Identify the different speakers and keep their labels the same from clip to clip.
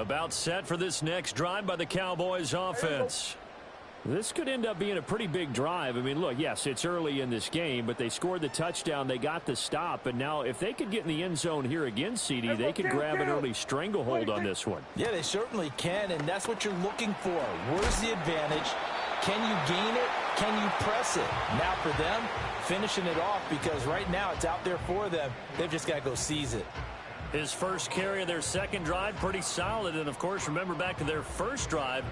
Speaker 1: About set for this next drive by the Cowboys offense. This could end up being a pretty big drive. I mean, look, yes, it's early in this game, but they scored the touchdown. They got the stop. And now if they could get in the end zone here again, CD, they could grab an early stranglehold on this one.
Speaker 2: Yeah, they certainly can, and that's what you're looking for. Where's the advantage? Can you gain it? Can you press it? Now for them, finishing it off, because right now it's out there for them. They've just got to go seize it.
Speaker 1: His first carry of their second drive, pretty solid. And, of course, remember back to their first drive,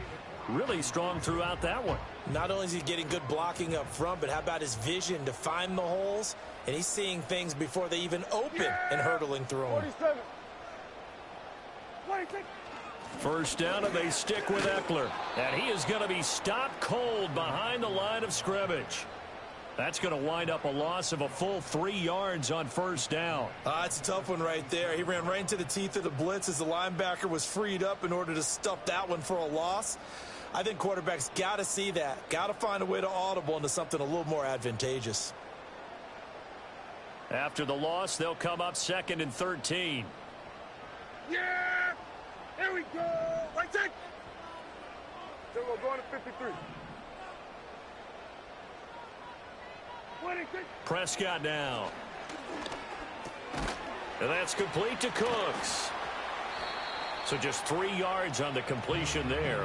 Speaker 1: really strong throughout that one.
Speaker 2: Not only is he getting good blocking up front, but how about his vision to find the holes? And he's seeing things before they even open and hurtling through them.
Speaker 3: 47.
Speaker 1: First down, and they stick with Eckler. And he is going to be stopped cold behind the line of scrimmage. That's going to wind up a loss of a full 3 yards on first down.
Speaker 2: It's a tough one right there. He ran right into the teeth of the blitz as the linebacker was freed up in order to stuff that one for a loss. I think quarterbacks got to see that. Got to find a way to audible into something a little more advantageous.
Speaker 1: After the loss, they'll come up 2nd and 13.
Speaker 3: Yeah! Here we go! Right take! So we're going to 53.
Speaker 1: Prescott now. And that's complete to Cooks. So just 3 yards on the completion there.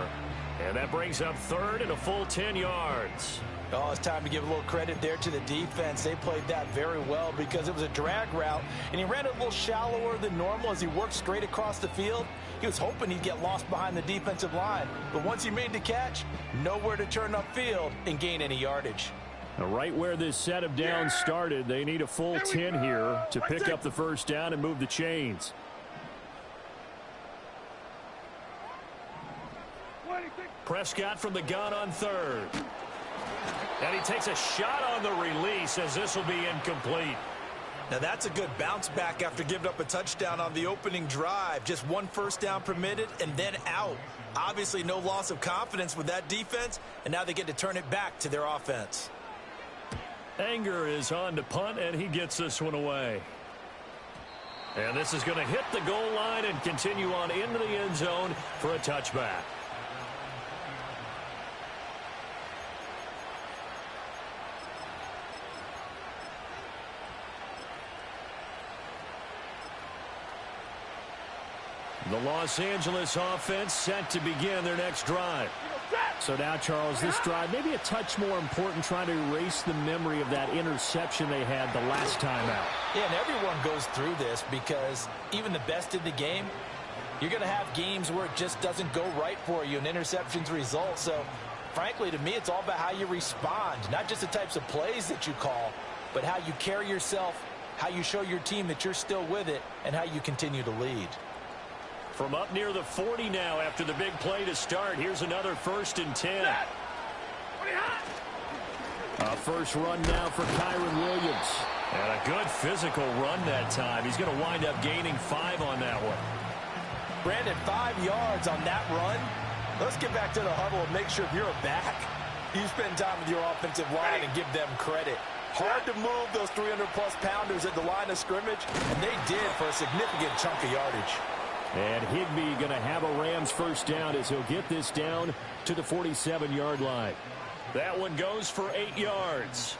Speaker 1: And that brings up 3rd and a full 10 yards.
Speaker 2: Oh, it's time to give a little credit there to the defense. They played that very well because it was a drag route, and he ran it a little shallower than normal as he worked straight across the field. He was hoping he'd get lost behind the defensive line, but once he made the catch, nowhere to turn upfield and gain any yardage.
Speaker 1: Now, right where this set of downs started, they need a full 10 here to pick up the first down and move the chains. Prescott from the gun on 3rd. And he takes a shot on the release as this will be incomplete.
Speaker 2: Now that's a good bounce back after giving up a touchdown on the opening drive. Just 1 first down permitted and then out. Obviously no loss of confidence with that defense, and now they get to turn it back to their offense.
Speaker 1: Anger is on to punt, and he gets this one away. And this is going to hit the goal line and continue on into the end zone for a touchback. The Los Angeles offense set to begin their next drive. So now, Charles, this drive maybe a touch more important, trying to erase the memory of that interception they had the last time out.
Speaker 2: Yeah, and everyone goes through this because even the best in the game, you're going to have games where it just doesn't go right for you and interceptions result. So, frankly, to me, it's all about how you respond, not just the types of plays that you call, but how you carry yourself, how you show your team that you're still with it, and how you continue to lead.
Speaker 1: From up near the 40 now after the big play to start. Here's another 1st and 10. A first run now for Kyren Williams. And a good physical run that time. He's going to wind up gaining 5 on that one.
Speaker 2: Brandon, 5 yards on that run. Let's get back to the huddle and make sure if you're a back, you spend time with your offensive line and give them credit. Hard to move those 300-plus pounders at the line of scrimmage, and they did for a significant chunk of yardage.
Speaker 1: And Higbee going to have a Rams first down as he'll get this down to the 47-yard line. That one goes for 8 yards.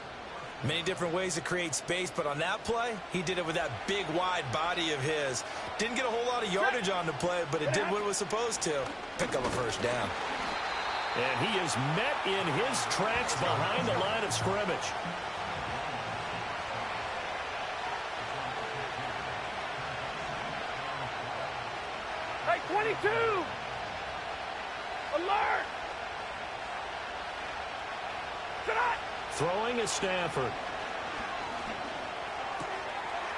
Speaker 2: Many different ways to create space, but on that play, he did it with that big, wide body of his. Didn't get a whole lot of yardage on the play, but it did what it was supposed to. Pick up a first down.
Speaker 1: And he is met in his tracks behind the line of scrimmage.
Speaker 3: Hey, 22! Alert! Tonight!
Speaker 1: Throwing is Stafford.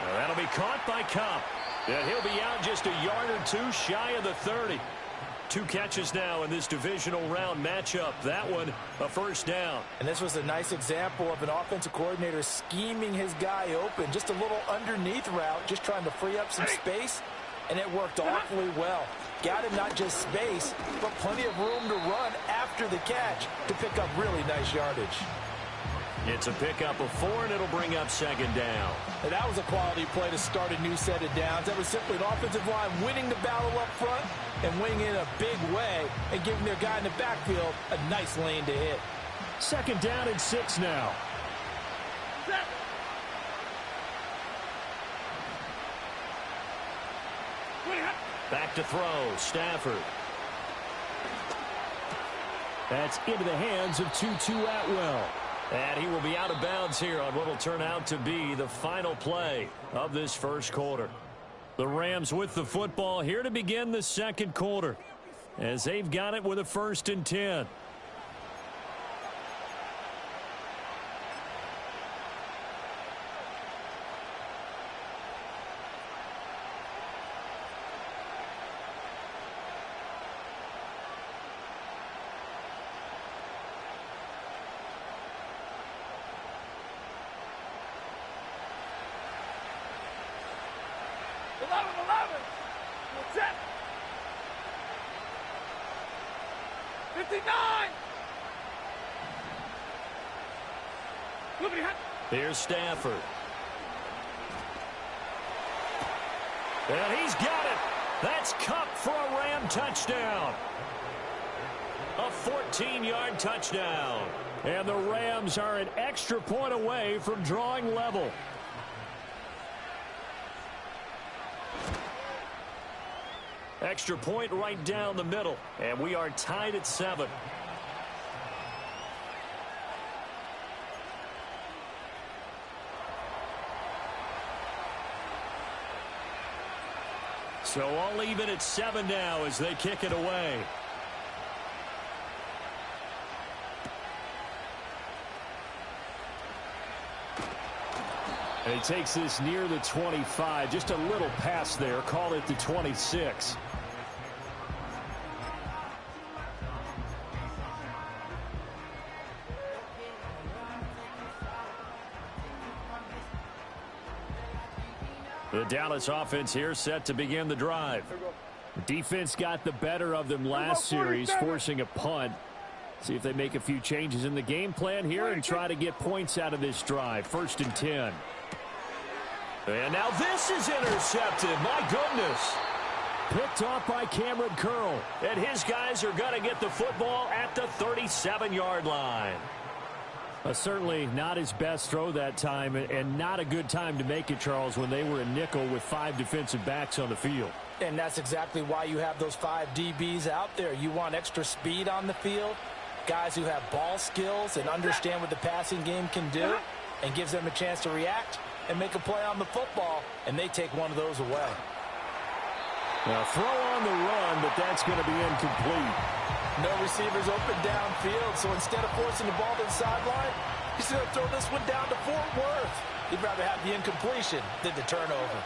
Speaker 1: That'll be caught by Kupp. And he'll be out just a yard or 2 shy of the 30. 2 catches now in this divisional round matchup. That one, a first down.
Speaker 2: And this was a nice example of an offensive coordinator scheming his guy open. Just a little underneath route, just trying to free up some space. And it worked awfully well. Got him not just space, but plenty of room to run after the catch to pick up really nice yardage.
Speaker 1: It's a pickup of 4, and it'll bring up second down.
Speaker 2: And that was a quality play to start a new set of downs. That was simply an offensive line winning the battle up front and winning in a big way and giving their guy in the backfield a nice lane to hit.
Speaker 1: Second down and 6 now. Back to throw, Stafford. That's into the hands of Tutu Atwell. And he will be out of bounds here on what will turn out to be the final play of this first quarter. The Rams with the football here to begin the second quarter, as they've got it with a 1st and 10. Here's Stafford. And he's got it. That's Kupp for a Ram touchdown. A 14-yard touchdown. And the Rams are an extra point away from drawing level. Extra point right down the middle. And we are tied at 7. So all even at 7 now as they kick it away. And he takes this near the 25. Just a little pass there. Call it the 26. The Dallas offense here set to begin the drive. Defense got the better of them last series, forcing a punt. See if they make a few changes in the game plan here and try to get points out of this drive. 1st and 10. And now this is intercepted. My goodness. Picked off by Cameron Curl. And his guys are going to get the football at the 37-yard line. Certainly not his best throw that time, and not a good time to make it, Charles, when they were a nickel with 5 defensive backs on the field.
Speaker 2: And that's exactly why you have those 5 DBs out there. You want extra speed on the field, guys who have ball skills and understand what the passing game can do, and gives them a chance to react and make a play on the football, and they take one of those away.
Speaker 1: Now throw on the run, but that's going to be incomplete.
Speaker 2: No receivers open downfield, so instead of forcing the ball to the sideline, he's going to throw this one down to Fort Worth. He'd rather have the incompletion than the turnover.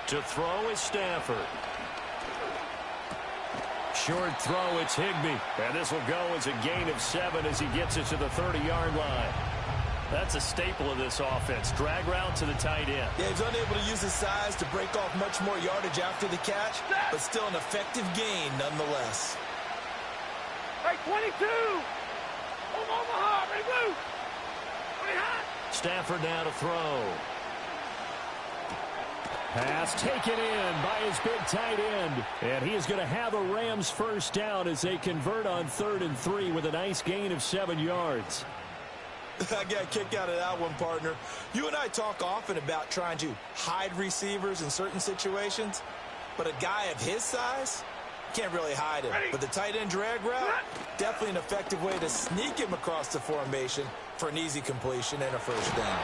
Speaker 1: To throw is Stafford. Short throw, it's Higbee. And this will go as a gain of 7 as he gets it to the 30-yard line. That's a staple of this offense. Drag route to the tight end.
Speaker 2: Yeah, he's unable to use his size to break off much more yardage after the catch, but still an effective gain nonetheless.
Speaker 3: Hey, 22! Omaha, ready, move!
Speaker 1: Stafford now to throw. Pass taken in by his big tight end. And he is going to have a Rams first down as they convert on 3rd and 3 with a nice gain of 7 yards.
Speaker 2: I got a kick out of that one, partner. You and I talk often about trying to hide receivers in certain situations, but a guy of his size can't really hide him. But the tight end drag route, definitely an effective way to sneak him across the formation for an easy completion and a first down.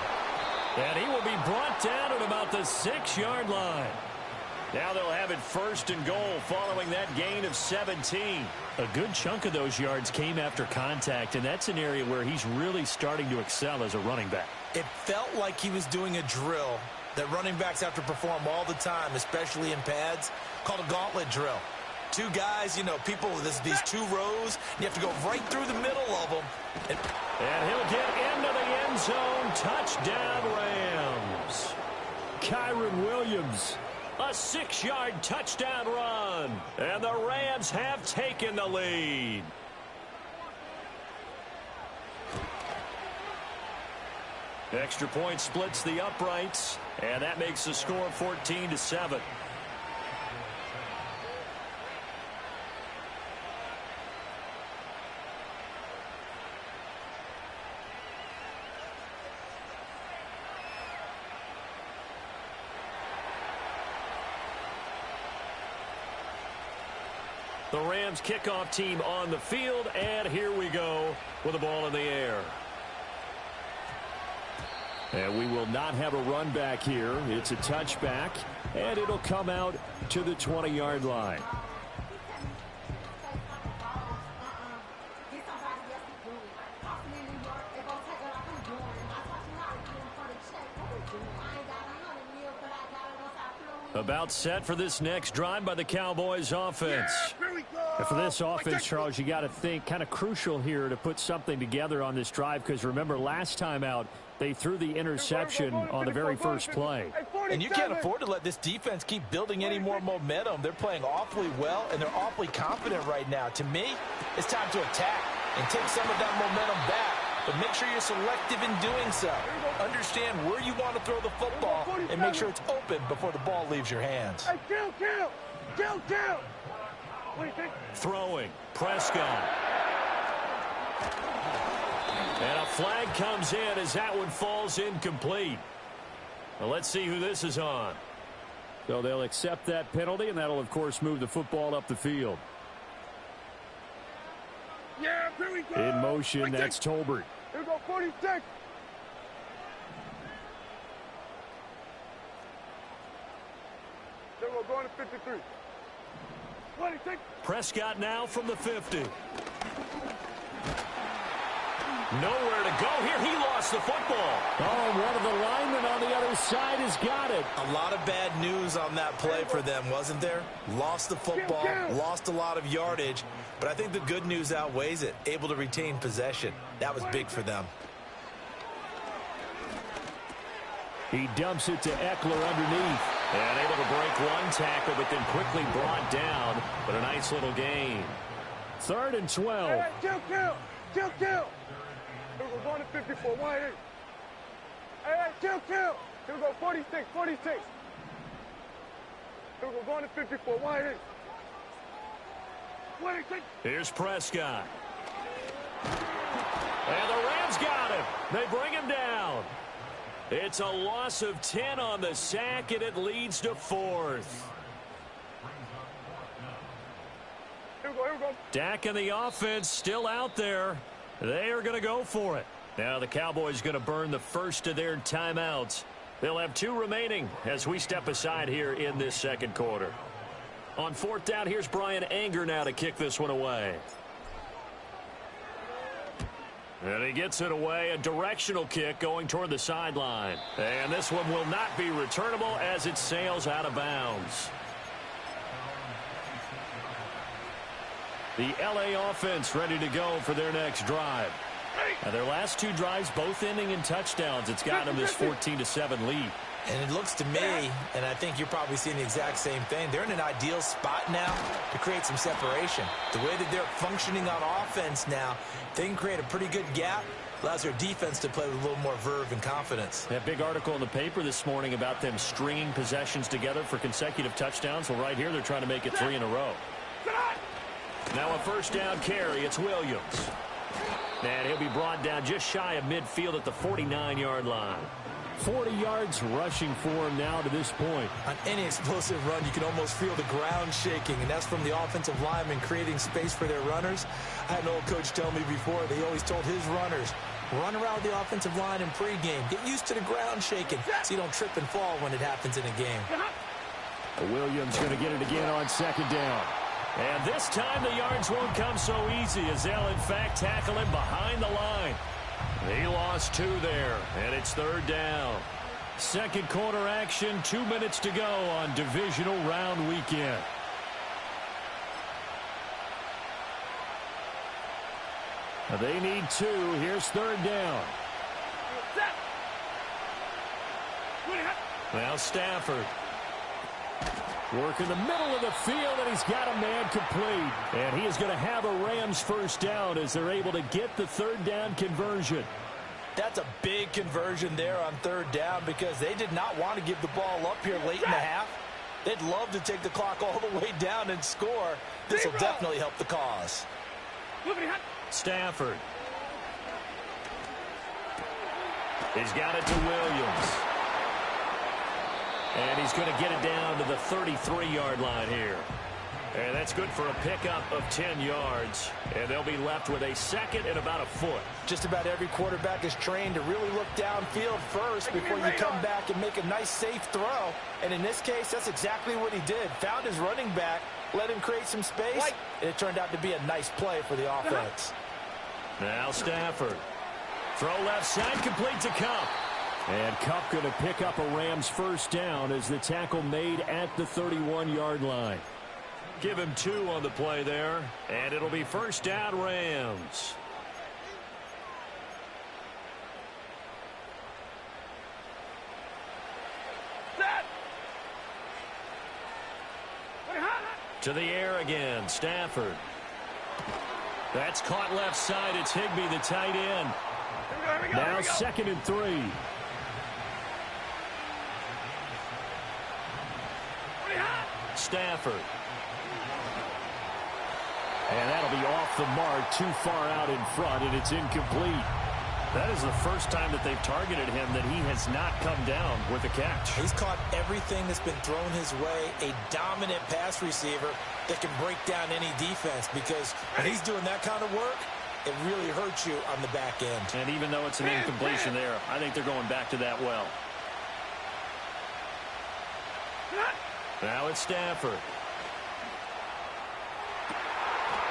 Speaker 1: And he will be brought down at about the 6-yard line. Now they'll have it 1st and goal following that gain of 17. A good chunk of those yards came after contact, and that's an area where he's really starting to excel as a running back.
Speaker 2: It felt like he was doing a drill that running backs have to perform all the time, especially in pads, called a gauntlet drill. 2 guys, you know, people, these 2 rows, you have to go right through the middle of them.
Speaker 1: And he'll get into the end zone. Touchdown, Rams. Kyren Williams. A 6-yard touchdown run. And the Rams have taken the lead. Extra point splits the uprights, and that makes the score 14-7. The Rams kickoff team on the field, and here we go with the ball in the air. And we will not have a run back here. It's a touchback, and it'll come out to the 20-yard line. About set for this next drive by the Cowboys offense. And for this offense, Charles, you got to think kind of crucial here to put something together on this drive, because remember last time out they threw the interception on the very first play.
Speaker 2: And you can't afford to let this defense keep building any more momentum. They're playing awfully well, and they're awfully confident right now. To me, it's time to attack and take some of that momentum back. But make sure you're selective in doing so. Understand where you want to throw the football and make sure it's open before the ball leaves your hands.
Speaker 3: Hey, kill. What do you think?
Speaker 1: Throwing. Prescott. And a flag comes in as that one falls incomplete. Well, let's see who this is on. So they'll accept that penalty, and that'll, of course, move the football up the field.
Speaker 3: Yeah, here we go.
Speaker 1: In motion, that's Tolbert.
Speaker 3: Here we go, 46. Then we're going to 53. 26.
Speaker 1: Prescott now from the 50. Nowhere to go here. He lost the football. Oh, one of the linemen on the other side has got it.
Speaker 2: A lot of bad news on that play for them, wasn't there? Lost the football, lost a lot of yardage, but I think the good news outweighs it. Able to retain possession. That was big for them.
Speaker 1: He dumps it to Eckler underneath. And able to break one tackle, but then quickly brought down. But a nice little gain. 3rd and 12.
Speaker 3: Hey, kill. Here we're going to 54. 188. Hey, kill. Here we go, 46. Here we're going to 54. 188. 26.
Speaker 1: Here's Prescott. And the Rams got him. They bring him down. It's a loss of 10 on the sack, and it leads to 4th.
Speaker 3: Here we go.
Speaker 1: Dak and the offense still out there. They are going to go for it. Now the Cowboys going to burn the first of their timeouts. They'll have 2 remaining as we step aside here in this second quarter. On 4th down, here's Brian Anger now to kick this one away. And he gets it away, a directional kick going toward the sideline. And this one will not be returnable as it sails out of bounds. The LA offense ready to go for their next drive. Now their last 2 drives both ending in touchdowns. It's got them this 14-7 lead.
Speaker 2: And it looks to me, and I think you're probably seeing the exact same thing, they're in an ideal spot now to create some separation. The way that they're functioning on offense now, they can create a pretty good gap. Allows their defense to play with a little more verve and confidence.
Speaker 1: That big article in the paper this morning about them stringing possessions together for consecutive touchdowns. Well, right here they're trying to make it 3 in a row. Now a first down carry. It's Williams. And he'll be brought down just shy of midfield at the 49-yard line. 40 yards rushing for him now to this point.
Speaker 2: On any explosive run, you can almost feel the ground shaking, and that's from the offensive linemen creating space for their runners. I had an old coach tell me before, they always told his runners, run around the offensive line in pregame. Get used to the ground shaking so you don't trip and fall when it happens in a game.
Speaker 1: Williams going to get it again on 2nd down. And this time the yards won't come so easy as they'll, in fact, tackle him behind the line. He lost 2 there, and it's 3rd down. Second quarter action, 2 minutes to go on divisional round weekend. They need 2. Here's 3rd down. Now Stafford. Work in the middle of the field, and he's got a man complete. And he is going to have a Rams first down as they're able to get the 3rd down conversion.
Speaker 2: That's a big conversion there on third down because they did not want to give the ball up here late in the half. They'd love to take the clock all the way down and score. This will definitely help the cause.
Speaker 1: Stafford. He's got it to Williams. And he's going to get it down to the 33-yard line here. And that's good for a pickup of 10 yards. And they'll be left with a second and about a foot.
Speaker 2: Just about every quarterback is trained to really look downfield first before you come back and make a nice, safe throw. And in this case, that's exactly what he did. Found his running back, let him create some space, and it turned out to be a nice play for the offense.
Speaker 1: Now Stafford. Throw left side, complete to Kupp. And Kupp going to pick up a Rams first down as the tackle made at the 31-yard line. Give him 2 on the play there, and it'll be first down Rams. To the air again, Stafford. That's caught left side. It's Higbee, the tight end. Now 2nd and 3. Stafford. And that'll be off the mark, too far out in front, and it's incomplete. That is the first time that they've targeted him that he has not come down with a catch.
Speaker 2: He's caught everything that's been thrown his way, a dominant pass receiver that can break down any defense, because when he's doing that kind of work, it really hurts you on the back end.
Speaker 1: And even though it's an incompletion there, I think they're going back to that well. Now it's Stafford.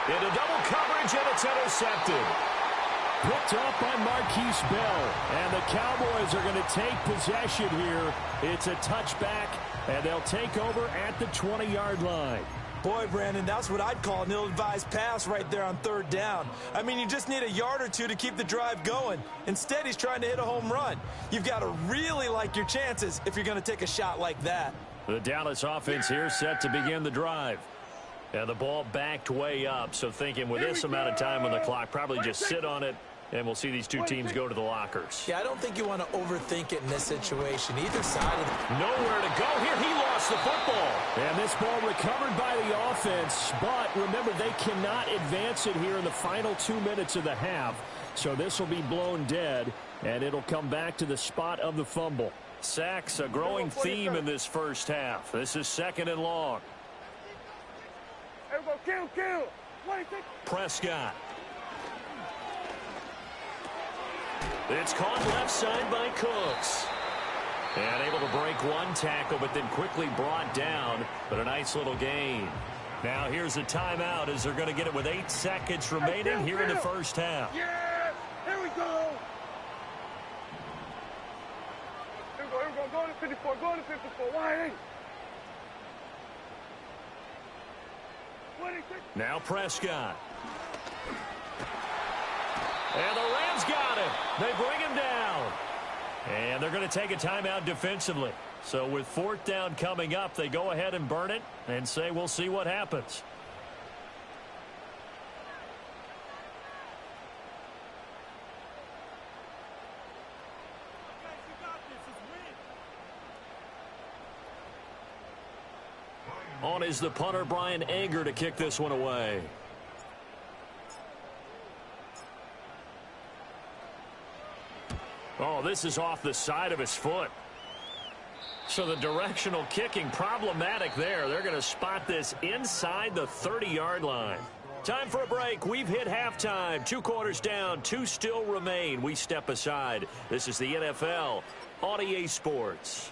Speaker 1: Into double coverage, and it's intercepted. Picked up by Marquise Bell. And the Cowboys are going to take possession here. It's a touchback, and they'll take over at the 20-yard line.
Speaker 2: Boy, Brandon, that's what I'd call an ill-advised pass right there on third down. I mean, you just need a yard or two to keep the drive going. Instead, he's trying to hit a home run. You've got to really like your chances if you're going to take a shot like that.
Speaker 1: The Dallas offense here set to begin the drive. And the ball backed way up, so thinking with this amount of time on the clock, probably just sit on it, and we'll see these two teams go to the lockers.
Speaker 2: Yeah, I don't think you want to overthink it in this situation. Either side of it.
Speaker 1: Nowhere to go here. He lost the football. And this ball recovered by the offense, but remember, they cannot advance it here in the final 2 minutes of the half. So this will be blown dead, and it'll come back to the spot of the fumble. Sacks, a growing theme in this first half. This is 2nd and long.
Speaker 3: Kill.
Speaker 1: Prescott. It's caught left side by Cooks. And able to break one tackle, but then quickly brought down. But a nice little gain. Now here's a timeout as they're going to get it with 8 seconds remaining here in the first half.
Speaker 3: Yeah, here we go. Go to 54, wide 8.
Speaker 1: Now Prescott. And the Rams got him. They bring him down. And they're going to take a timeout defensively. So with 4th down coming up, they go ahead and burn it and say we'll see what happens. On is the punter, Brian Anger, to kick this one away. Oh, this is off the side of his foot. So the directional kicking problematic there. They're going to spot this inside the 30-yard line. Time for a break. We've hit halftime. 2 quarters down. 2 still remain. We step aside. This is the NFL on EA Sports.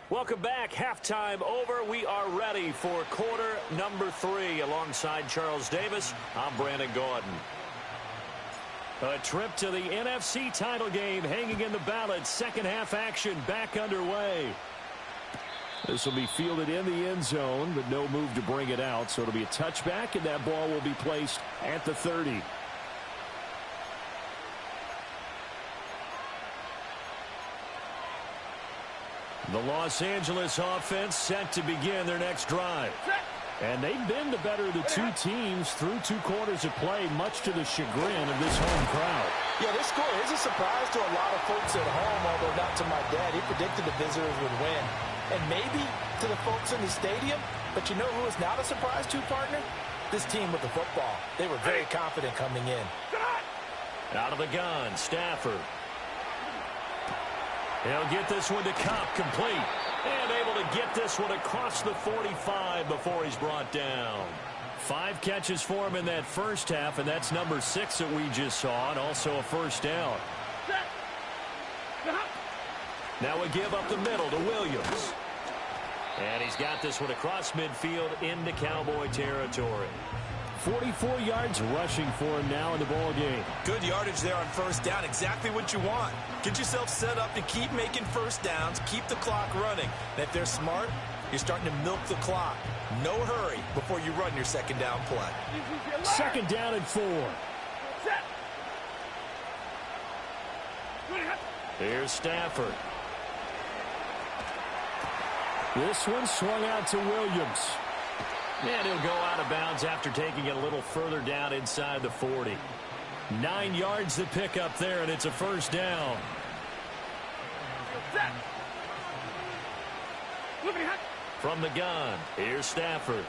Speaker 1: Welcome back. Halftime over. We are ready for quarter number 3. Alongside Charles Davis, I'm Brandon Gaudin. A trip to the NFC title game hanging in the balance. Second half action back underway. This will be fielded in the end zone, but no move to bring it out. So it'll be a touchback, and that ball will be placed at the 30. The Los Angeles offense set to begin their next drive. And they've been the better of the two teams through 2 quarters of play, much to the chagrin of this home crowd.
Speaker 2: Yeah, this score is a surprise to a lot of folks at home, although not to my dad. He predicted the visitors would win. And maybe to the folks in the stadium, but you know who is not a surprise to, partner? This team with the football. They were very confident coming in.
Speaker 1: Out of the gun, Stafford. He'll get this one to Kupp, complete. And able to get this one across the 45 before he's brought down. 5 catches for him in that first half, and that's number 6 that we just saw, and also a first down. Now we give up the middle to Williams. And he's got this one across midfield into Cowboy territory. 44 yards rushing for him now in the ball game.
Speaker 2: Good yardage there on first down. Exactly what you want. Get yourself set up to keep making first downs, keep the clock running. And if they're smart, you're starting to milk the clock. No hurry before you run your second down play.
Speaker 1: Second down and 4. Here's Stafford. This one swung out to Williams. And he'll go out of bounds after taking it a little further down inside the 40. 9 yards to pick up there, and it's a first down. From the gun, here's Stafford.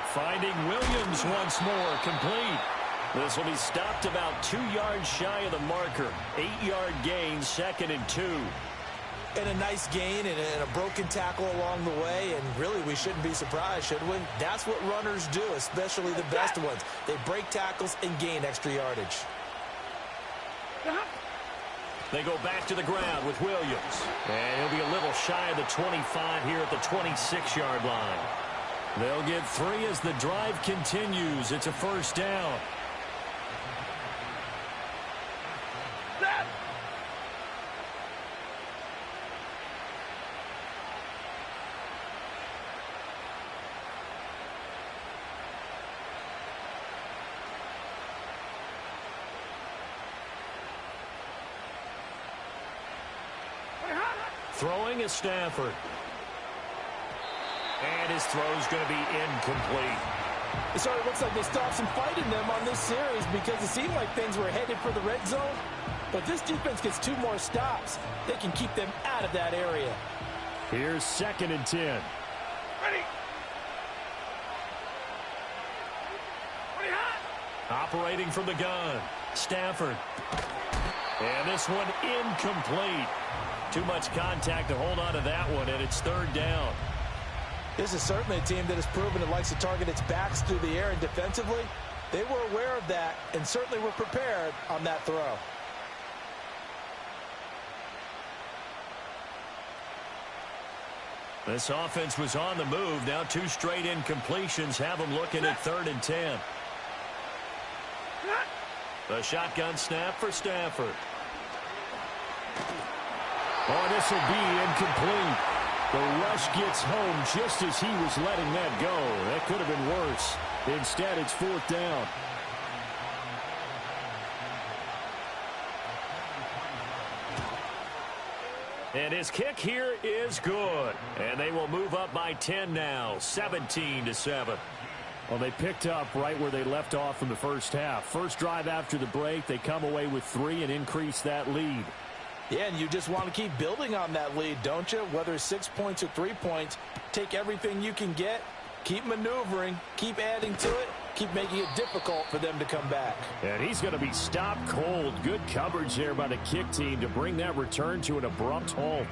Speaker 1: Finding Williams once more, complete. This will be stopped about 2 yards shy of the marker. 8-yard gain, 2nd and 2.
Speaker 2: And a nice gain and a broken tackle along the way, and really we shouldn't be surprised, should we? That's what runners do, especially the best ones. They break tackles and gain extra yardage.
Speaker 1: They go back to the ground with Williams. And he'll be a little shy of the 25 here at the 26-yard line. They'll get 3 as the drive continues. It's a first down. Throwing is Stafford. And his throw's going to be incomplete.
Speaker 2: So it looks like they stopped some fight in them on this series because it seemed like things were headed for the red zone. But this defense gets 2 more stops. They can keep them out of that area.
Speaker 1: Here's 2nd and 10.
Speaker 3: Ready.
Speaker 1: Operating from the gun, Stafford. And this one incomplete. Too much contact to hold on to that one, and it's 3rd down.
Speaker 2: This is certainly a team that has proven it likes to target its backs through the air, and defensively, they were aware of that and certainly were prepared on that throw.
Speaker 1: This offense was on the move. Now 2 straight incompletions have them looking at 3rd and 10. The shotgun snap for Stafford. Oh, this will be incomplete. The rush gets home just as he was letting that go. That could have been worse. Instead, it's 4th down. And his kick here is good. And they will move up by 10 now, 17-7. Well, they picked up right where they left off in the first half. First drive after the break, they come away with 3 and increase that lead.
Speaker 2: Yeah, and you just want to keep building on that lead, don't you? Whether it's 6 points or 3 points, take everything you can get, keep maneuvering, keep adding to it, keep making it difficult for them to come back.
Speaker 1: And he's going to be stopped cold. Good coverage there by the kick team to bring that return to an abrupt halt.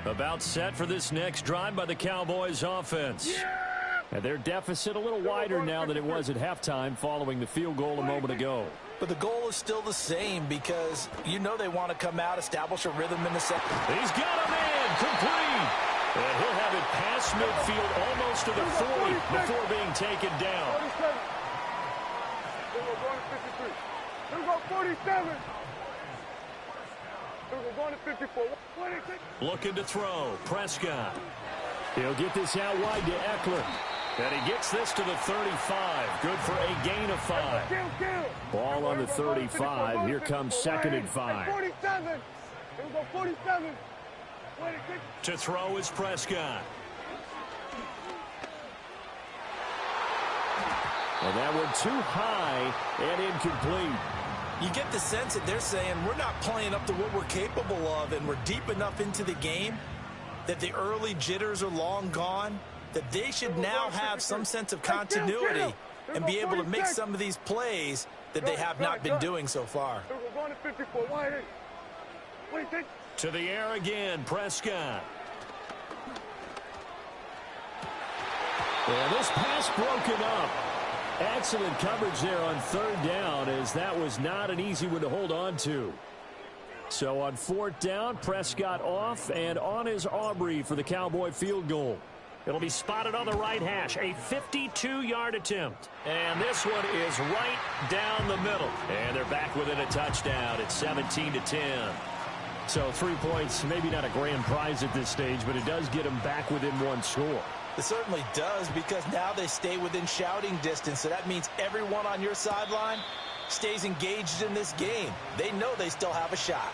Speaker 1: About set for this next drive by the Cowboys offense.
Speaker 3: Yeah!
Speaker 1: And their deficit a little wider now than it was at halftime following the field goal a moment ago.
Speaker 2: But the goal is still the same because you know they want to come out, establish a rhythm in the second.
Speaker 1: He's got a man, complete. And he'll have it past midfield almost to the 40 before being taken down.
Speaker 3: 47. Here we go, going to 53. Here we go, 47. Here we go, going to 54. 26.
Speaker 1: Looking to throw, Prescott. He'll get this out wide to Eckler. And he gets this to the 35. Good for a gain of 5. Ball on the 35. Here comes 2nd and 5.
Speaker 3: 47. Here we go, 47.
Speaker 1: To throw is Prescott. And that one too high and incomplete.
Speaker 2: You get the sense that they're saying we're not playing up to what we're capable of, and we're deep enough into the game that the early jitters are long gone, that they should now have some sense of continuity and be able to make some of these plays that they have not been doing so far.
Speaker 1: To the air again, Prescott. And this pass broken up. Excellent coverage there on 3rd down, as that was not an easy one to hold on to. So on 4th down, Prescott off, and on is Aubrey for the Cowboy field goal. It'll be spotted on the right hash, a 52-yard attempt. And this one is right down the middle. And they're back within a touchdown at 17-10. So 3 points, maybe not a grand prize at this stage, but it does get them back within 1 score.
Speaker 2: It certainly does, because now they stay within shouting distance, so that means everyone on your sideline stays engaged in this game. They know they still have a shot.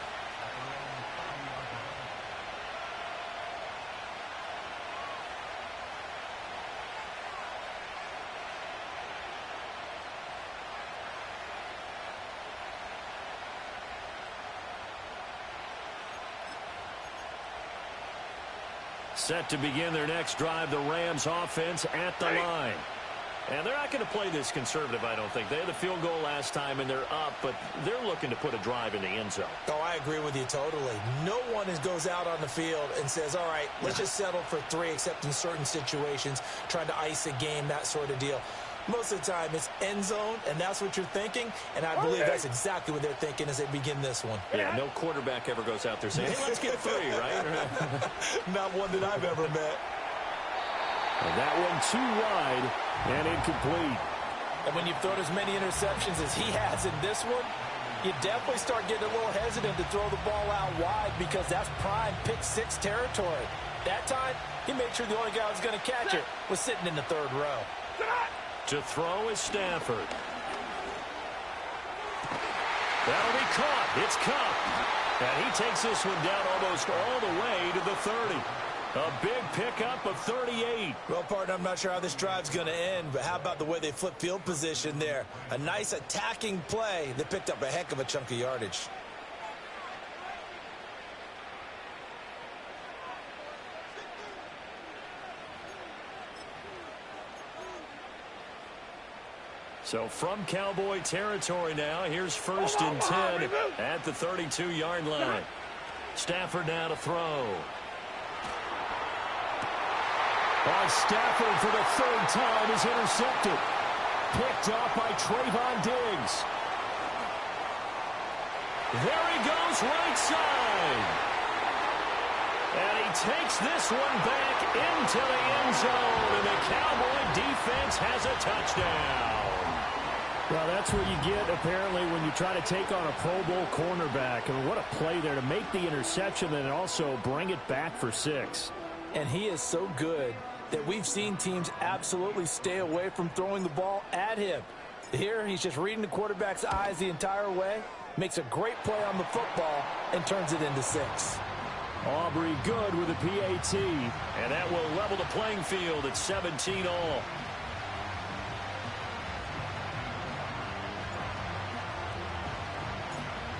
Speaker 1: Set to begin their next drive, the Rams offense at the line. And they're not going to play this conservative, I don't think. They had the field goal last time, and they're up, but they're looking to put a drive in the end zone.
Speaker 2: Oh, I agree with you totally. No one goes out on the field and says, all right, let's just settle for 3, except in certain situations, trying to ice a game, that sort of deal. Most of the time, it's end zone, and that's what you're thinking, and I believe that's exactly what they're thinking as they begin this one.
Speaker 1: Yeah, no quarterback ever goes out there saying, hey, let's get 3, right?
Speaker 2: Not one that I've ever met.
Speaker 1: And that one too wide and incomplete.
Speaker 2: And when you've thrown as many interceptions as he has in this one, you definitely start getting a little hesitant to throw the ball out wide, because that's prime pick-6 territory. That time, he made sure the only guy who was going to catch it was sitting in the 3rd row.
Speaker 1: To throw is Stafford. That'll be caught. It's Kupp. And he takes this one down almost all the way to the 30. A big pickup of 38.
Speaker 2: Well, partner, I'm not sure how this drive's going to end, but how about the way they flip field position there? A nice attacking play that picked up a heck of a chunk of yardage.
Speaker 1: So from Cowboy territory now, here's 1st and 10 at the 32-yard line. Stafford now to throw. Stafford for the 3rd time is intercepted. Picked up by Trayvon Diggs. There he goes, right side. And he takes this one back into the end zone, and the Cowboy defense has a touchdown. Well, that's what you get, apparently, when you try to take on a Pro Bowl cornerback. I mean, what a play there to make the interception and also bring it back for 6.
Speaker 2: And he is so good that we've seen teams absolutely stay away from throwing the ball at him. Here, he's just reading the quarterback's eyes the entire way, makes a great play on the football, and turns it into 6.
Speaker 1: Aubrey good with a PAT, and that will level the playing field at 17 all.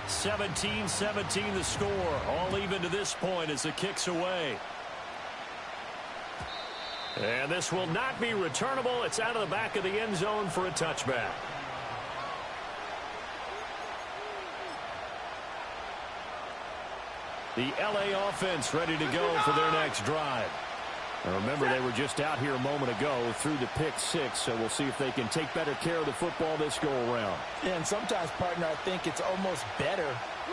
Speaker 1: (17-17) the score. All even to this point as the kick's away. And this will not be returnable. It's out of the back of the end zone for a touchback. The LA offense ready to go for their next drive. And remember, they were just out here a moment ago through the pick-6, so we'll see if they can take better care of the football this go-around.
Speaker 2: And sometimes, partner, I think it's almost better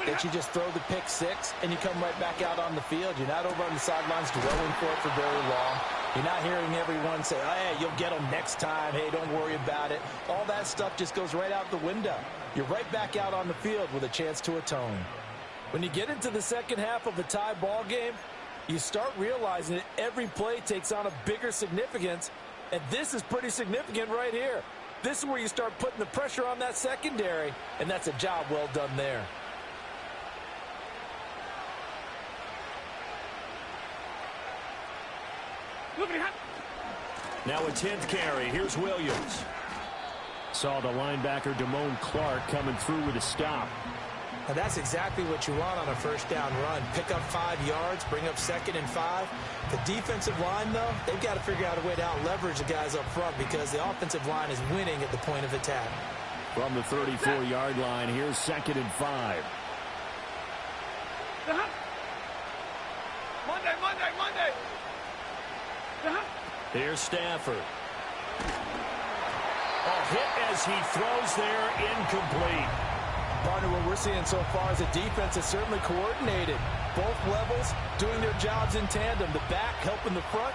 Speaker 2: that you just throw the pick-6 and you come right back out on the field. You're not over on the sidelines dwelling for it for very long. You're not hearing everyone say, oh, hey, you'll get them next time. Hey, don't worry about it. All that stuff just goes right out the window. You're right back out on the field with a chance to atone. When you get into the second half of a tie ball game, you start realizing that every play takes on a bigger significance And this is pretty significant right here. This is where you start putting the pressure on that secondary, and that's a job well done there.
Speaker 1: Now a 10th carry. Here's Williams. Saw the linebacker Damone Clark coming through with a stop.
Speaker 2: Now that's exactly what you want on a first down run. Pick up 5 yards, bring up 2nd and 5. The defensive line, though, they've got to figure out a way to out-leverage the guys up front because the offensive line is winning at the point of attack.
Speaker 1: From the 34-yard line, here's 2nd and 5.
Speaker 3: Monday.
Speaker 1: Here's Stafford. A hit as he throws there, incomplete.
Speaker 2: Partner, what we're seeing so far is a defense that's certainly coordinated. Both levels doing their jobs in tandem. The back helping the front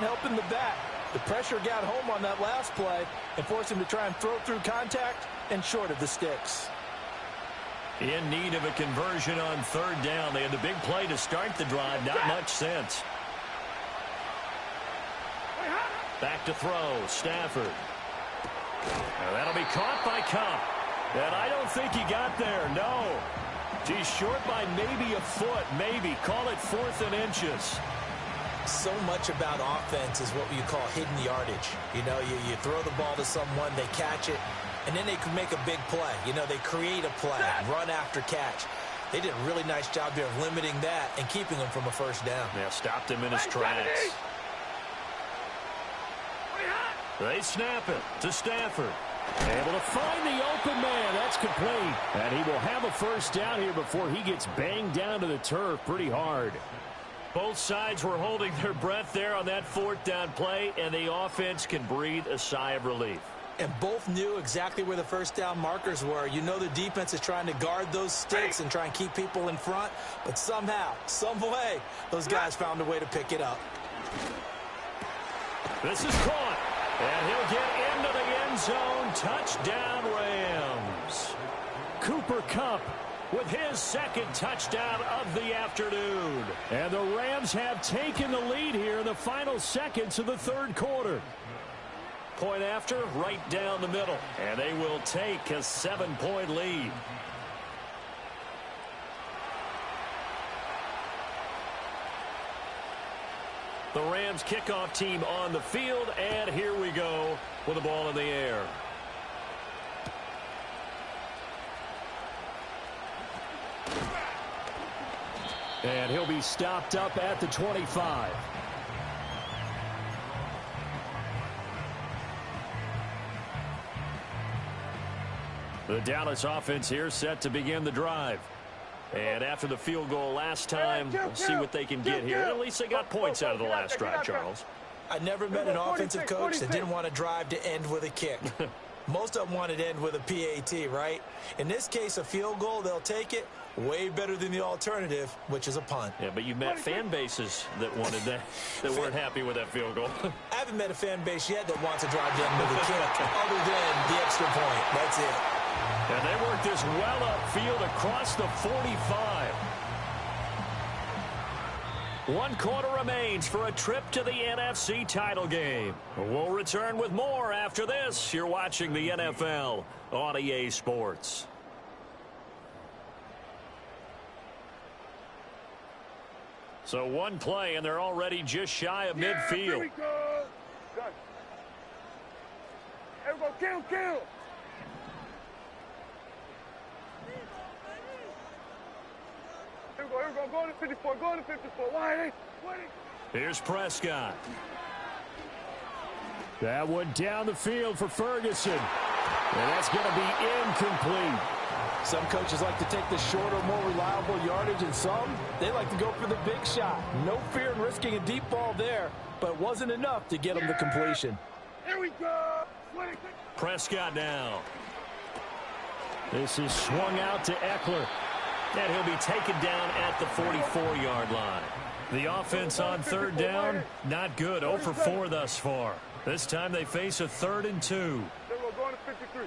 Speaker 2: helping the back. The pressure got home on that last play and forced him to try and throw through contact and short of the sticks.
Speaker 1: In need of a conversion on 3rd down. They had the big play to start the drive. Not much sense. Back to throw. Stafford. Now that'll be caught by Kupp. And I don't think he got there. No. He's short by maybe a foot. Maybe. Call it 4th and inches.
Speaker 2: So much about offense is what you call hidden yardage. You know, you throw the ball to someone, they catch it, and then they can make a big play. You know, they create a play, run after catch. They did a really nice job there of limiting that and keeping him from a first down.
Speaker 1: Yeah, stopped him in his tracks. They snap it to Stafford. Able to find the open man. That's complete. And he will have a first down here before he gets banged down to the turf pretty hard. Both sides were holding their breath there on that 4th down play, and the offense can breathe a sigh of relief.
Speaker 2: And both knew exactly where the first down markers were. You know the defense is trying to guard those sticks and try and keep people in front, but somehow, some way, those guys found a way to pick it up.
Speaker 1: This is caught, and he'll get into the end zone. Touchdown, Rams. Cooper Kupp with his 2nd touchdown of the afternoon. And the Rams have taken the lead here in the final seconds of the 3rd quarter. Point after, right down the middle. And they will take a 7-point lead. The Rams kickoff team on the field, and here we go with the ball in the air. And he'll be stopped up at the 25. The Dallas offense here set to begin the drive. And after the field goal last time, we'll see what they can get here. At least they got points out of the last drive, Charles.
Speaker 2: I never met an offensive coach that didn't want to drive to end with a kick. Most of them wanted to end with a PAT, right? In this case, a field goal, they'll take it. Way better than the alternative, which is a punt.
Speaker 1: Yeah, but you met fan bases that wanted that, that weren't happy with that field goal.
Speaker 2: I haven't met a fan base yet that wants to drive to end with a kick, other than the extra point. That's it.
Speaker 1: And they work this well upfield across the 45. 1 quarter remains for a trip to the NFC title game. We'll return with more after this. You're watching the NFL on EA Sports. So 1 play, and they're already just shy of midfield.
Speaker 3: Here we go. Everybody, kill. Here we go. Go to 54. Wide.
Speaker 1: Here's Prescott. That one down the field for Ferguson. And that's going to be incomplete.
Speaker 2: Some coaches like to take the shorter, more reliable yardage, and some, they like to go for the big shot. No fear in risking a deep ball there, but it wasn't enough to get them to completion.
Speaker 3: Here we go.
Speaker 1: Prescott now. This is swung out to Eckler. And he'll be taken down at the 44-yard line. The offense on 3rd down, not good. 0 for 4 thus far. This time they face a 3rd and 2.
Speaker 3: Then we're going to 53.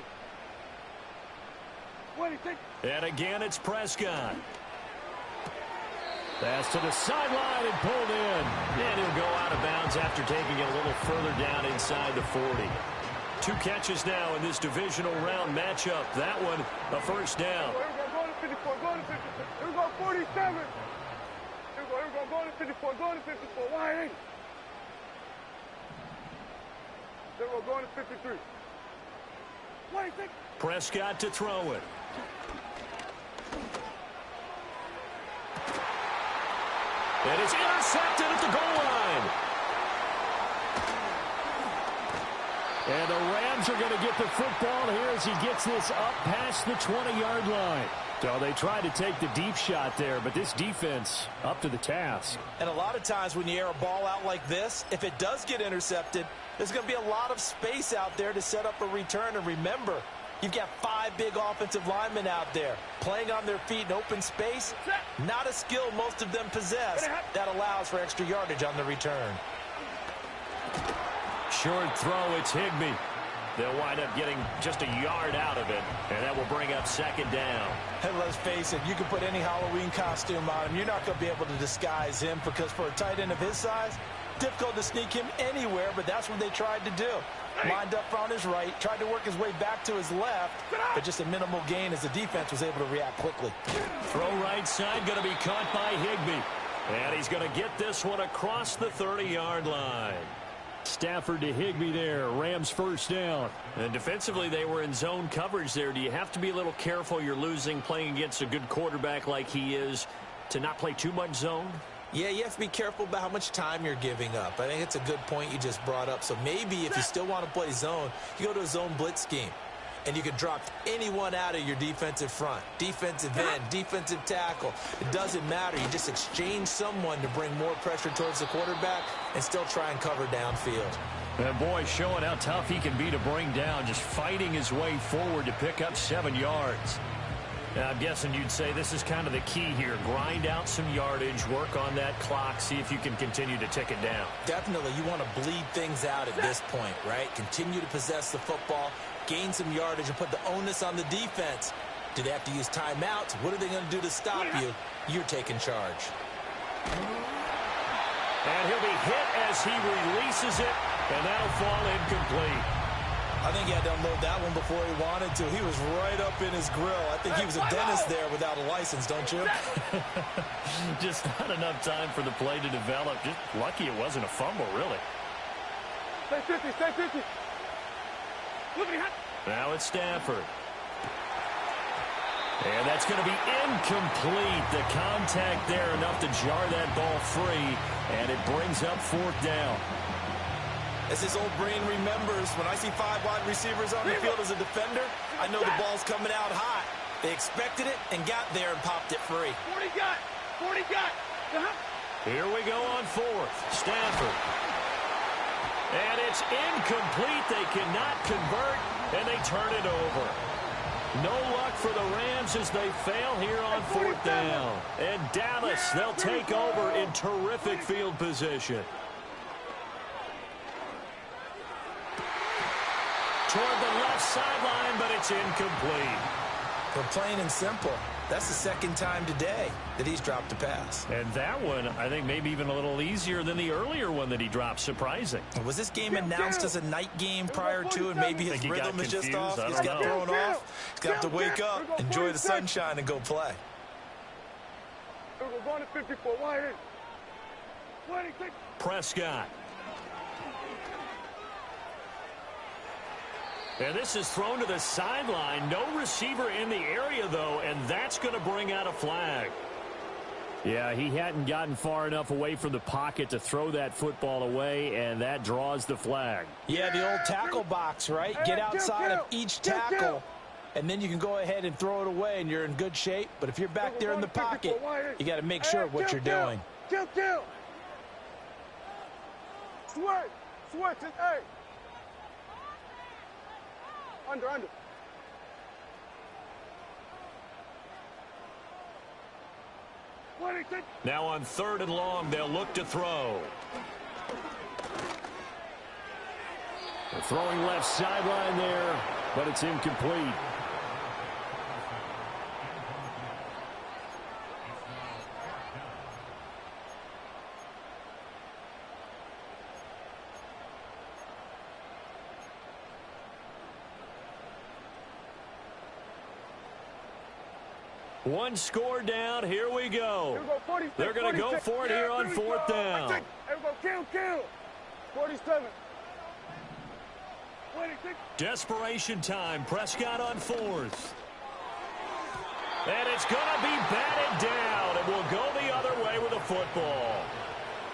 Speaker 1: And again, it's Prescott. Pass to the sideline and pulled in. And he'll go out of bounds after taking it a little further down inside the 40. 2 catches now in this divisional round matchup. That one, a first down.
Speaker 3: Here we go, go to 54, go to 54. Here we go, 47. Here we go, go to 54, go to 54. Wide 80. Here we go, going to 53. Wait,
Speaker 1: Prescott to throw it. And it's intercepted at the goal line. And the Rams are going to get the football here as he gets this up past the 20-yard line. So they tried to take the deep shot there, but this defense up to the task.
Speaker 2: And a lot of times when you air a ball out like this, if it does get intercepted, there's going to be a lot of space out there to set up a return. And remember, you've got 5 big offensive linemen out there playing on their feet in open space. Not a skill most of them possess that allows for extra yardage on the return.
Speaker 1: Short throw, it's Higbee. They'll wind up getting just a yard out of it, and that will bring up second down.
Speaker 2: And let's face it, you can put any Halloween costume on him. You're not going to be able to disguise him because for a tight end of his size, difficult to sneak him anywhere, but that's what they tried to do. Lined up on his right, tried to work his way back to his left, but just a minimal gain as the defense was able to react quickly.
Speaker 1: Throw right side, going to be caught by Higbee. And he's going to get this one across the 30-yard line. Stafford to Higbee there. Rams first down. And defensively, they were in zone coverage there. Do you have to be a little careful? You're losing playing against a good quarterback like he is to not play too much zone?
Speaker 2: Yeah, you have to be careful about how much time you're giving up. I think it's a good point you just brought up. So maybe if you still want to play zone, you go to a zone blitz scheme. And you can drop anyone out of your defensive front. Defensive end, defensive tackle. It doesn't matter. You just exchange someone to bring more pressure towards the quarterback and still try and cover downfield.
Speaker 1: And boy, showing how tough he can be to bring down, just fighting his way forward to pick up 7 yards. Now, I'm guessing you'd say this is kind of the key here. Grind out some yardage, work on that clock, see if you can continue to tick it down.
Speaker 2: Definitely. You want to bleed things out at this point, right? Continue to possess the football, gain some yardage, and put the onus on the defense. Do they have to use timeouts? What are they going to do to stop you? You're taking charge.
Speaker 1: And he'll be hit as he releases it, and that'll fall incomplete.
Speaker 2: I think he had to unload that one before he wanted to. He was right up in his grill. I think he was a dentist there without a license, don't you?
Speaker 1: Just not enough time for the play to develop. Just lucky it wasn't a fumble, really.
Speaker 3: Stay 50, stay 50.
Speaker 1: Now it's Stafford. And that's going to be incomplete. The contact there enough to jar that ball free, and it brings up 4th down.
Speaker 2: As his old brain remembers, when I see 5 wide receivers on the field as a defender, I know the ball's coming out hot. They expected it and got there and popped it free.
Speaker 3: 40 got, 40 got.
Speaker 1: Here we go on 4th. Stafford. And it's incomplete. They cannot convert, and they turn it over. No luck for the Rams as they fail here on 4th down. And Dallas, they'll take over in terrific field position. Toward the left sideline, but it's incomplete.
Speaker 2: For plain and simple, that's the 2nd time today that he's dropped a pass.
Speaker 1: And that one, I think, maybe even a little easier than the earlier one that he dropped. Surprising.
Speaker 2: Was this game announced as a night game prior to, and maybe his rhythm is just off? He's got thrown off. He's got to wake up, enjoy the sunshine, and go play.
Speaker 3: We're going to 54. Wide 80.
Speaker 1: Prescott. And this is thrown to the sideline. No receiver in the area, though, and that's going to bring out a flag. Yeah, he hadn't gotten far enough away from the pocket to throw that football away, and that draws the flag.
Speaker 2: Yeah, the old tackle box, right? Get outside of each tackle, and then you can go ahead and throw it away, and you're in good shape. But if you're back there in the pocket, you got to make sure of what you're doing.
Speaker 3: Kill. Switch, hey. Under.
Speaker 1: Now on 3rd and long, they'll look to throw. They're throwing left sideline there, but it's incomplete. One score down. Here we go.
Speaker 3: Here we go, 46,
Speaker 1: They're going to go for it here on fourth down.
Speaker 3: Here we go, kill. 47. 26.
Speaker 1: Desperation time. Prescott on fourth. And it's going to be batted down, and we'll go the other way with the football.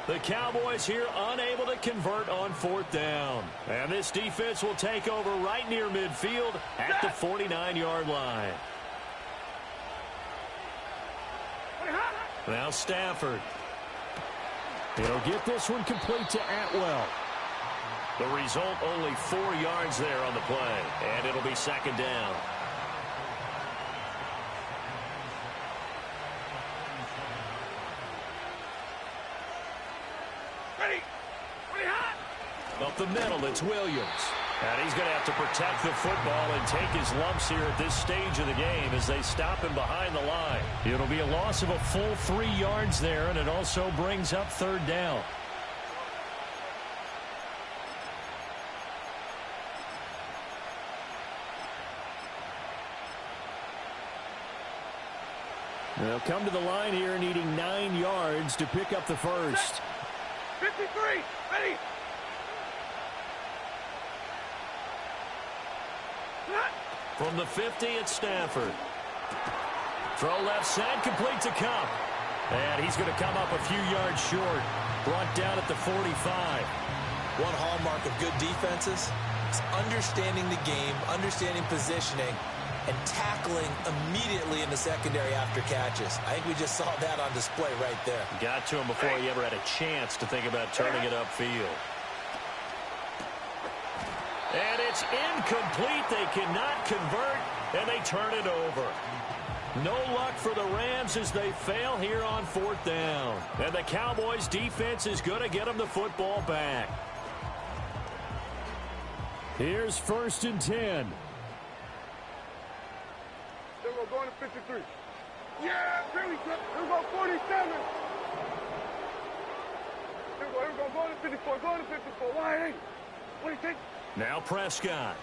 Speaker 1: The Cowboys here unable to convert on fourth down. And this defense will take over right near midfield at the 49-yard line. Now Stafford. He'll get this one complete to Atwell. The result, only 4 yards there on the play. And it'll be second down. Up the middle, it's Williams. And he's going to have to protect the football and take his lumps here at this stage of the game as they stop him behind the line. It'll be a loss of a full 3 yards there, and it also brings up third down. They'll come to the line here needing 9 yards to pick up the first.
Speaker 3: 53, ready.
Speaker 1: From the 50, it's Stafford. Throw left side, complete to Kupp. And he's going to come up a few yards short. Brought down at the 45.
Speaker 2: One hallmark of good defenses is understanding the game, understanding positioning, and tackling immediately in the secondary after catches. I think we just saw that on display right there.
Speaker 1: Got to him before he ever had a chance to think about turning it upfield. And it's incomplete. They cannot convert, and they turn it over. No luck for the Rams as they fail here on fourth down. And the Cowboys defense is going to get them the football back. Here's first and 10.
Speaker 3: Then we're going to 53. Yeah, really good. Here we go, 47. Here we go, going to 54, going to 54. Wide 8. What do you think?
Speaker 1: Now Prescott.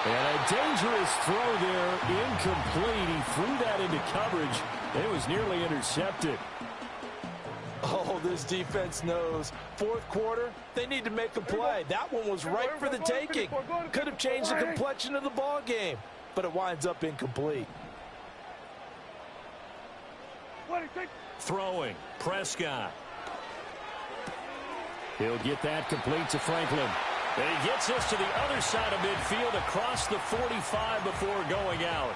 Speaker 1: And a dangerous throw there, incomplete. He threw that into coverage. It was nearly intercepted.
Speaker 2: Oh, this defense knows. Fourth quarter, they need to make a play. That one was right for the taking. Could have changed the complexion of the ball game, but it winds up incomplete.
Speaker 1: Throwing, Prescott. He'll get that complete to Franklin. And he gets this to the other side of midfield across the 45 before going out.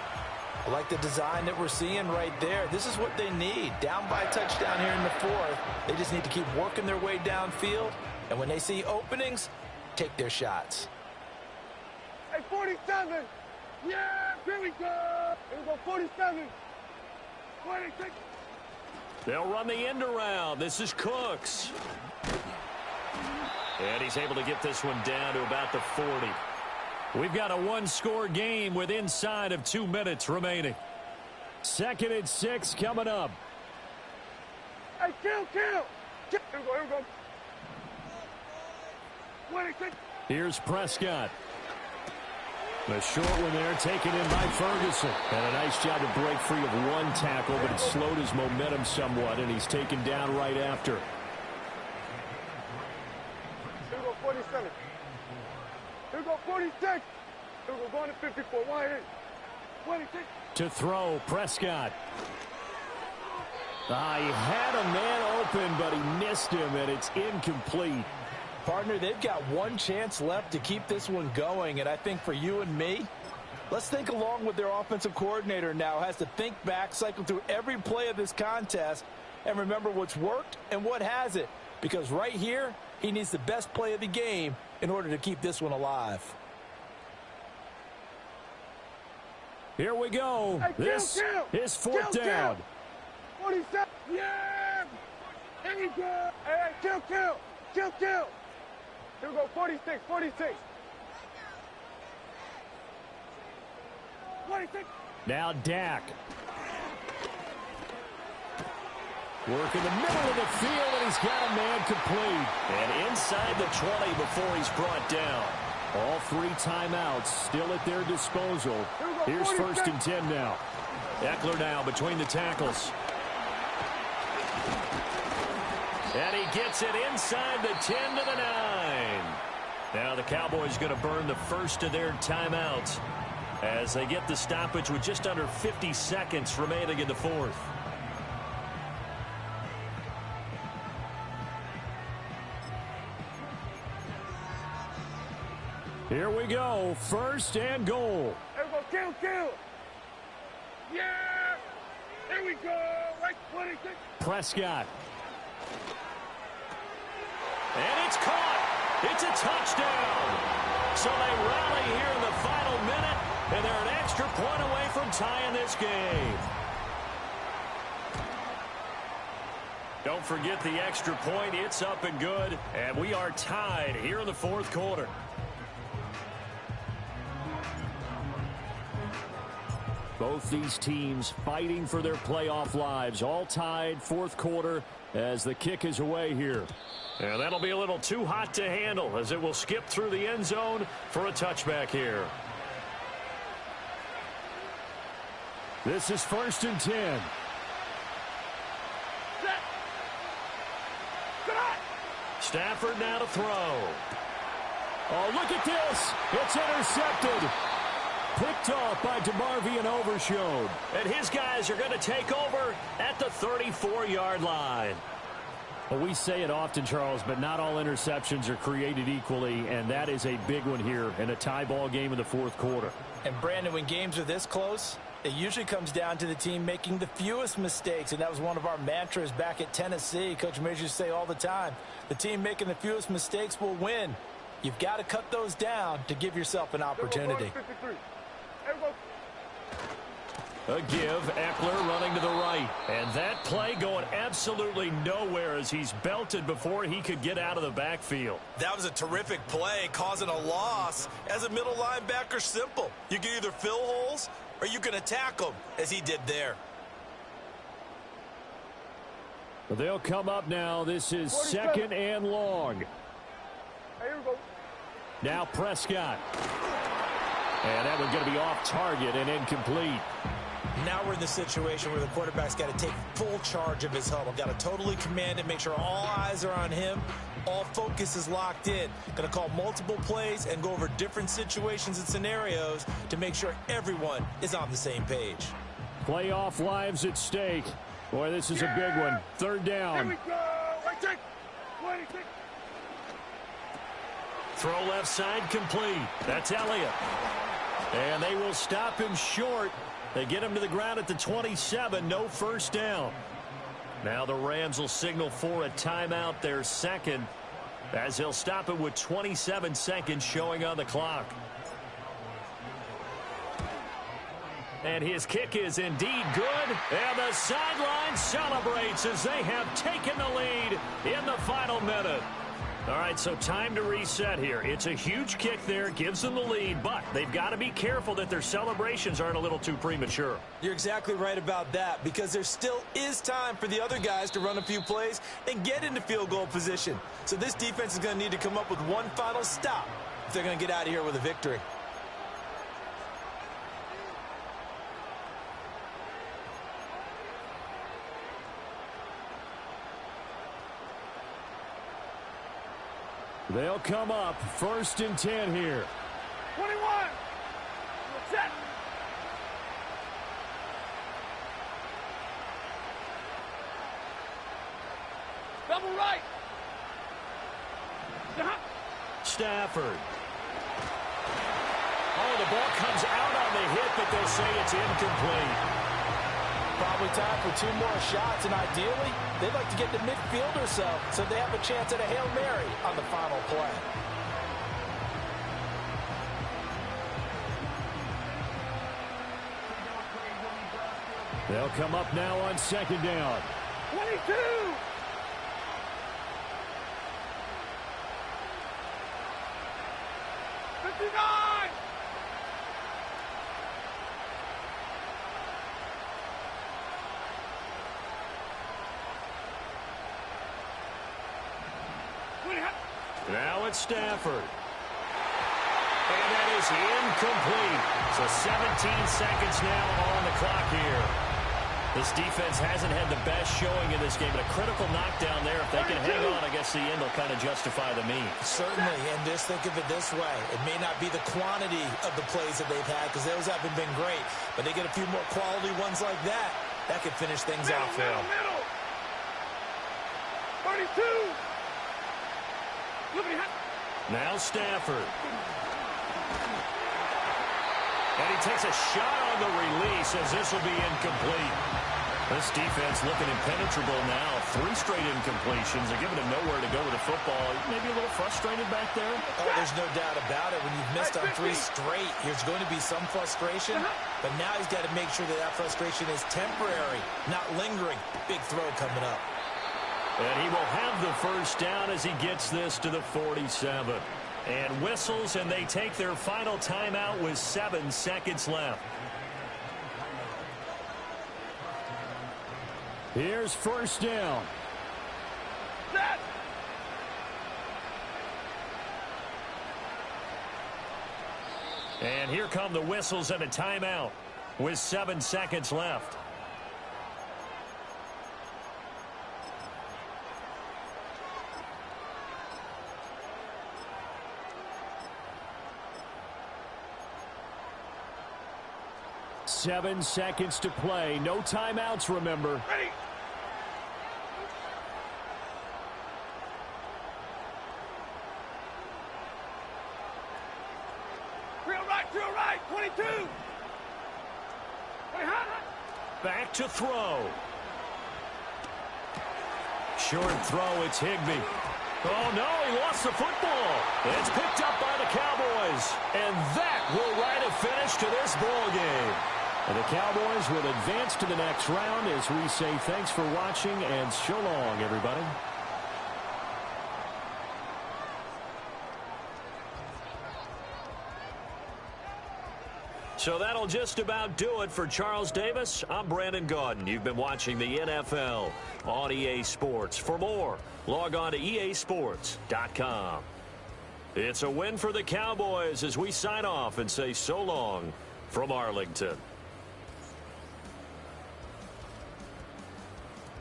Speaker 2: I like the design that we're seeing right there. This is what they need. Down by a touchdown here in the fourth. They just need to keep working their way downfield. And when they see openings, take their shots.
Speaker 3: Hey, 47. Yeah, here we go. Here we go, 47. 26.
Speaker 1: They'll run the end around. This is Cooks. And he's able to get this one down to about the 40. We've got a one-score game with inside of 2 minutes remaining. Second and 6 coming up.
Speaker 3: Hey, kill. Here we go. 26.
Speaker 1: Here's Prescott. The short one there taken in by Ferguson. And a nice job to break free of one tackle, but it slowed his momentum somewhat, and he's taken down right after.
Speaker 3: Here we go, 47. Here we go, 46. Here we go, going to 54. Wide 8. 26.
Speaker 1: To throw, Prescott. He had a man open, but he missed him, and it's incomplete.
Speaker 2: Partner, they've got one chance left to keep this one going, and I think for you and me, let's think along with their offensive coordinator now. Has to think back, cycle through every play of this contest, and remember what's worked and what hasn't. Because right here, he needs the best play of the game in order to keep this one alive.
Speaker 1: Here we go.
Speaker 3: Hey,
Speaker 1: this is fourth down.
Speaker 3: 47. Yeah. Here we go. Hey, kill. Here we go, 46. 26.
Speaker 1: Now Dak. Work in the middle of the field, and he's got a man complete. And inside the 20 before he's brought down. All 3 timeouts still at their disposal. Here's 1st and 10 now. Eckler now between the tackles. And he gets it inside the 10 to the 9. Now the Cowboys going to burn the first of their timeouts as they get the stoppage with just under 50 seconds remaining in the 4th. Here we go. 1st and goal.
Speaker 3: Everybody, kill. Yeah. Here we go. Right 26.
Speaker 1: Prescott. And it's caught. It's a touchdown. So they rally here in the final minute, and they're an extra point away from tying this game. Don't forget the extra point. It's up and good, and we are tied here in the 4th quarter. Both these teams fighting for their playoff lives, all tied 4th quarter as the kick is away here. And that'll be a little too hot to handle as it will skip through the end zone for a touchback here. This is 1st and 10. Stafford now to throw. Oh, look at this. It's intercepted. Picked off by DeMarvion Overshown. And his guys are going to take over at the 34-yard line. Well, we say it often, Charles, but not all interceptions are created equally, and that is a big one here in a tie ball game in the 4th quarter.
Speaker 2: And, Brandon, when games are this close, it usually comes down to the team making the fewest mistakes, and that was one of our mantras back at Tennessee. Coach Mears used to say all the time, the team making the fewest mistakes will win. You've got to cut those down to give yourself an opportunity.
Speaker 1: A give, Eckler running to the right. And that play going absolutely nowhere as he's belted before he could get out of the backfield.
Speaker 4: That was a terrific play, causing a loss. As a middle linebacker, simple. You can either fill holes or you can attack them, as he did there.
Speaker 1: But they'll come up now. This is 2nd and long.
Speaker 3: Here we go.
Speaker 1: Now Prescott. And that one's going to be off target and incomplete.
Speaker 2: Now we're in the situation where the quarterback's got to take full charge of his huddle. Got to totally command it, make sure all eyes are on him. All focus is locked in. Going to call multiple plays and go over different situations and scenarios to make sure everyone is on the same page.
Speaker 1: Playoff lives at stake. Boy, this is a big one. 3rd down.
Speaker 3: Here we go. Right check. 26.
Speaker 1: Throw left side complete. That's Elliott. And they will stop him short. They get him to the ground at the 27. No 1st down. Now the Rams will signal for a timeout, their 2nd, as they'll stop it with 27 seconds showing on the clock. And his kick is indeed good. And the sideline celebrates as they have taken the lead in the final minute. All right, so time to reset here. It's a huge kick there, gives them the lead, but they've got to be careful that their celebrations aren't a little too premature.
Speaker 2: You're exactly right about that, because there still is time for the other guys to run a few plays and get into field goal position. So this defense is going to need to come up with one final stop if they're going to get out of here with a victory.
Speaker 1: They'll come up 1st and 10 here.
Speaker 3: 21. Set. Double right.
Speaker 1: Stafford. Oh, the ball comes out on the hit, but they'll say it's incomplete.
Speaker 2: Probably time for 2 more shots, and ideally, they'd like to get to midfield or so they have a chance at a Hail Mary on the final play.
Speaker 1: They'll come up now on 2nd down.
Speaker 3: 22. 59.
Speaker 1: Now it's Stafford. And that is incomplete. So 17 seconds now on the clock here. This defense hasn't had the best showing in this game, but a critical knockdown there. If they can hang on, I guess the end will kind of justify the means.
Speaker 2: Certainly, and just think of it this way. It may not be the quantity of the plays that they've had because those haven't been great, but they get a few more quality ones like that. That could finish things off for them.
Speaker 3: 32.
Speaker 1: Now Stafford. And he takes a shot on the release as this will be incomplete. This defense looking impenetrable now. 3 straight incompletions. They're giving him nowhere to go with the football. Maybe a little frustrated back there?
Speaker 2: Oh, there's no doubt about it. When you've missed on 3 straight, there's going to be some frustration. But now he's got to make sure that that frustration is temporary, not lingering. Big throw coming up.
Speaker 1: And he will have the first down as he gets this to the 47. And whistles, and they take their final timeout with 7 seconds left. Here's first down. And here come the whistles and a timeout with 7 seconds left. Seven seconds to play. No timeouts, remember.
Speaker 3: Ready. Drill right, 22.
Speaker 1: Back to throw. Short throw, it's Higbee. Oh, no, he lost the football. It's picked up by the Cowboys. And that will write a finish to this ball game. And the Cowboys will advance to the next round as we say thanks for watching and so long, everybody. So that'll just about do it for Charles Davis. I'm Brandon Gaudin. You've been watching the NFL on EA Sports. For more, log on to easports.com. It's a win for the Cowboys as we sign off and say so long from Arlington.